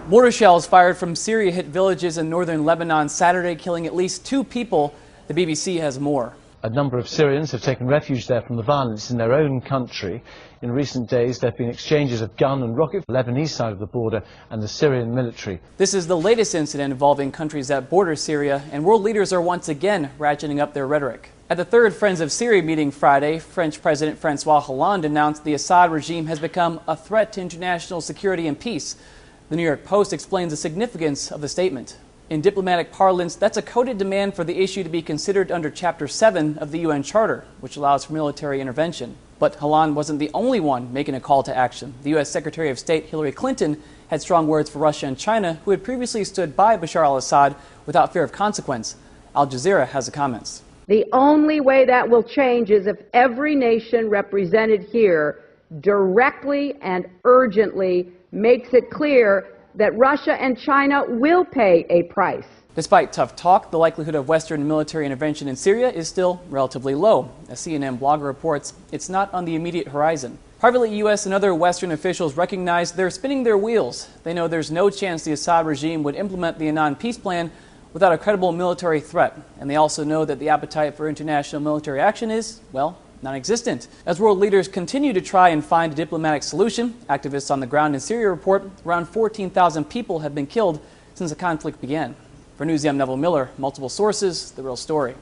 Mortar shells fired from Syria hit villages in northern Lebanon Saturday, killing at least 2 people. The BBC has more. A number of Syrians have taken refuge there from the violence in their own country. In recent days, there have been exchanges of gun and rocket from the Lebanese side of the border and the Syrian military. This is the latest incident involving countries that border Syria, and world leaders are once again ratcheting up their rhetoric. At the third Friends of Syria meeting Friday, French President François Hollande announced the Assad regime has become a threat to international security and peace. The New York Post explains the significance of the statement. In diplomatic parlance, that's a coded demand for the issue to be considered under Chapter 7 of the UN Charter, which allows for military intervention. But Hollande wasn't the only one making a call to action. The U.S. Secretary of State Hillary Clinton had strong words for Russia and China, who had previously stood by Bashar-al-Assad without fear of consequence. Al Jazeera has the comments. The only way that will change is if every nation represented here directly and urgently makes it clear that Russia and China will pay a price. Despite tough talk, the likelihood of Western military intervention in Syria is still relatively low. A CNN blogger reports it's not on the immediate horizon. Privately, U.S. and other Western officials recognize they're spinning their wheels. They know there's no chance the Assad regime would implement the Annan peace plan without a credible military threat. And they also know that the appetite for international military action is, well, non-existent. As world leaders continue to try and find a diplomatic solution, activists on the ground in Syria report around 14,000 people have been killed since the conflict began. For Newsy, I'm Neville Miller. Multiple sources, the real story.